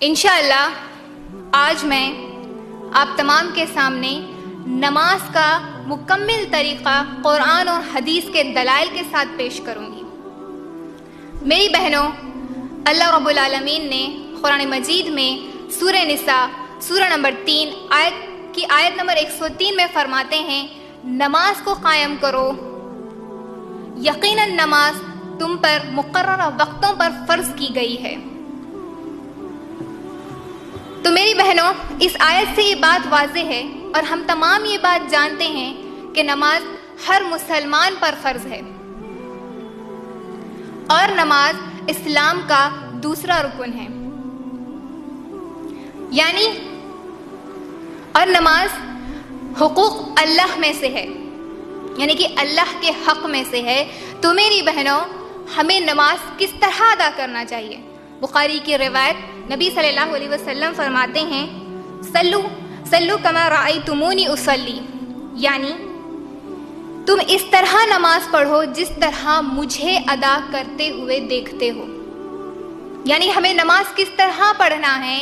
انشاءاللہ آج میں آپ تمام کے سامنے نماز کا مکمل طریقہ قرآن اور حدیث کے دلائل کے ساتھ پیش کروں گی۔ میری بہنوں، اللہ رب العالمین نے قرآن مجید میں سورہ نساء سورہ نمبر 3 آیت نمبر 103 میں فرماتے ہیں، نماز کو قائم کرو، یقیناً نماز تم پر مقررہ وقتوں پر فرض کی گئی ہے۔ تو میری بہنوں، اس آیت سے یہ بات واضح ہے اور ہم تمام یہ بات جانتے ہیں کہ نماز ہر مسلمان پر فرض ہے اور نماز اسلام کا دوسرا رکن ہے، اور نماز حقوق اللہ میں سے ہے، یعنی کہ اللہ کے حق میں سے ہے۔ تو میری بہنوں، ہمیں نماز کس طرح ادا کرنا چاہیے؟ بخاری کی روایت، نبی صلی اللہ علیہ وسلم فرماتے ہیں، سلو کما رأیتمونی اصلی، یعنی تم اس طرح نماز پڑھو جس طرح مجھے ادا کرتے ہوئے دیکھتے ہو۔ یعنی ہمیں نماز کس طرح پڑھنا ہے،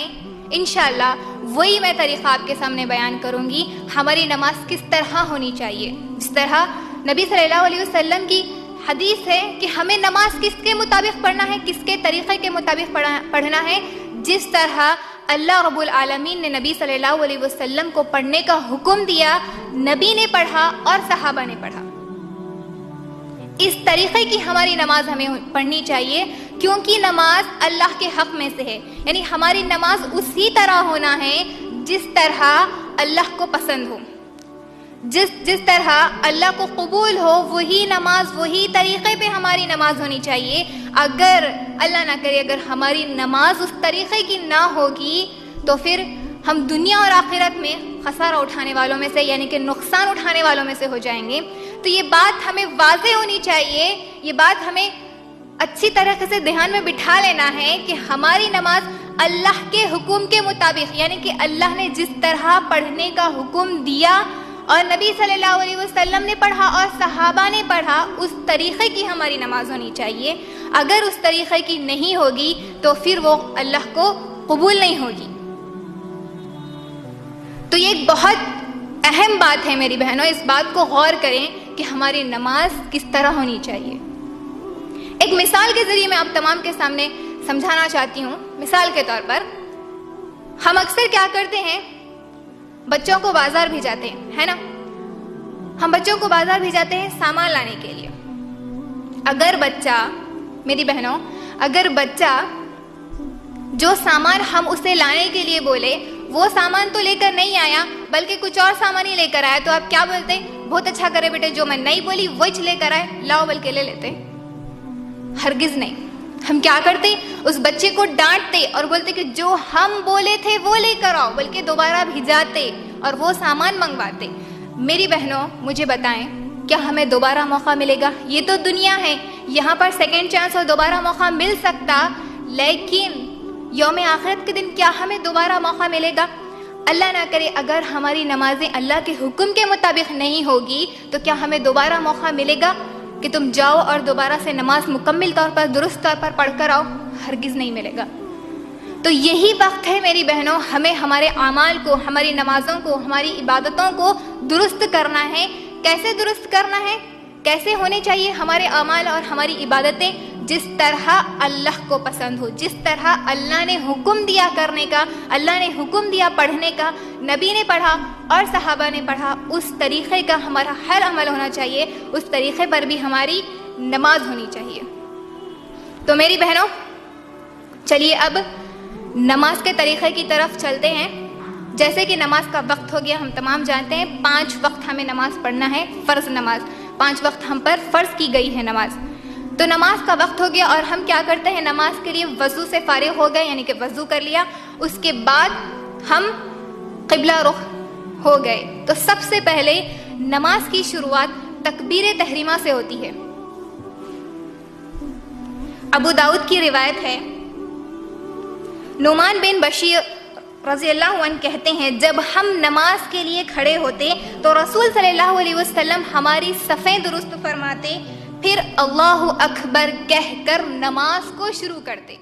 انشاءاللہ وہی میں طریقہ آپ کے سامنے بیان کروں گی۔ ہماری نماز کس طرح ہونی چاہیے، جس طرح نبی صلی اللہ علیہ وسلم کی حدیث ہے کہ ہمیں نماز کس کے مطابق پڑھنا ہے، کس کے طریقے کے مطابق پڑھنا ہے، جس طرح اللہ رب العالمین نے نبی صلی اللہ علیہ وسلم کو پڑھنے کا حکم دیا، نبی نے پڑھا اور صحابہ نے پڑھا۔ اس طریقے کی ہماری نماز ہمیں پڑھنی چاہیے، کیونکہ نماز اللہ کے حق میں سے ہے، یعنی ہماری نماز اسی طرح ہونا ہے جس طرح اللہ کو پسند ہو، جس طرح اللہ کو قبول ہو، وہی نماز وہی طریقے پہ ہماری نماز ہونی چاہیے۔ اگر اللہ نہ کرے اگر ہماری نماز اس طریقے کی نہ ہوگی تو پھر ہم دنیا اور آخرت میں خسارہ اٹھانے والوں میں سے، یعنی کہ نقصان اٹھانے والوں میں سے ہو جائیں گے۔ تو یہ بات ہمیں واضح ہونی چاہیے، یہ بات ہمیں اچھی طرح سے دھیان میں بٹھا لینا ہے کہ ہماری نماز اللہ کے حکم کے مطابق، یعنی کہ اللہ نے جس طرح پڑھنے کا حکم دیا اور نبی صلی اللہ علیہ وسلم نے پڑھا اور صحابہ نے پڑھا، اس طریقے کی ہماری نماز ہونی چاہیے۔ اگر اس طریقے کی نہیں ہوگی تو پھر وہ اللہ کو قبول نہیں ہوگی۔ تو یہ ایک بہت اہم بات ہے میری بہنوں، اس بات کو غور کریں کہ ہماری نماز کس طرح ہونی چاہیے۔ ایک مثال کے ذریعے میں آپ تمام کے سامنے سمجھانا چاہتی ہوں۔ مثال کے طور پر ہم اکثر کیا کرتے ہیں، بچوں کو بازار بھیجاتے ہیں، ہے نا؟ ہم بچوں کو بازار بھیجاتے ہیں سامان لانے کے لیے۔ اگر بچہ، میری بہنوں، اگر بچہ جو سامان ہم اسے لانے کے لیے بولے وہ سامان تو لے کر نہیں آیا بلکہ کچھ اور سامان ہی لے کر آیا، تو آپ کیا بولتے ہیں؟ بہت اچھا کرے بیٹے، جو میں نہیں بولی وہی لے کر آئے، لاؤ بلکہ لے لیتے؟ ہرگز نہیں۔ ہم کیا کرتے؟ اس بچے کو ڈانٹتے اور بولتے کہ جو ہم بولے تھے وہ لے کر آؤ، بلکہ دوبارہ بھیجاتے اور وہ سامان منگواتے۔ میری بہنوں، مجھے بتائیں، کیا ہمیں دوبارہ موقع ملے گا؟ یہ تو دنیا ہے، یہاں پر سیکنڈ چانس اور دوبارہ موقع مل سکتا، لیکن یوم آخرت کے دن کیا ہمیں دوبارہ موقع ملے گا؟ اللہ نہ کرے اگر ہماری نمازیں اللہ کے حکم کے مطابق نہیں ہوگی تو کیا ہمیں دوبارہ موقع ملے گا کہ تم جاؤ اور دوبارہ سے نماز مکمل طور پر درست طور پر پڑھ کر آؤ؟ ہرگز نہیں ملے گا۔ تو یہی وقت ہے میری بہنوں، ہمیں ہمارے اعمال کو، ہماری نمازوں کو، ہماری عبادتوں کو درست کرنا ہے۔ کیسے درست کرنا ہے؟ کیسے ہونے چاہیے ہمارے اعمال اور ہماری عبادتیں؟ جس طرح اللہ کو پسند ہو، جس طرح اللہ نے حکم دیا کرنے کا، اللہ نے حکم دیا پڑھنے کا، نبی نے پڑھا اور صحابہ نے پڑھا، اس طریقے کا ہمارا ہر عمل ہونا چاہیے، اس طریقے پر بھی ہماری نماز ہونی چاہیے۔ تو میری بہنوں، چلیے اب نماز کے طریقے کی طرف چلتے ہیں۔ جیسے کہ نماز کا وقت ہو گیا، ہم تمام جانتے ہیں 5 وقت ہمیں نماز پڑھنا ہے، فرض نماز 5 وقت ہم پر فرض کی گئی ہے نماز۔ تو نماز کا وقت ہو گیا اور ہم کیا کرتے ہیں، نماز کے لیے وضو سے فارغ ہو گئے، یعنی کہ وضو کر لیا، اس کے بعد ہم قبلہ رخ ہو گئے۔ تو سب سے پہلے نماز کی شروعات تکبیر تحریمہ سے ہوتی ہے۔ ابو داؤد کی روایت ہے، نعمان بن بشیر رضی اللہ عنہ کہتے ہیں، جب ہم نماز کے لیے کھڑے ہوتے تو رسول صلی اللہ علیہ وسلم ہماری صفیں درست فرماتے، پھر اللہ اکبر کہہ کر نماز کو شروع کرتے۔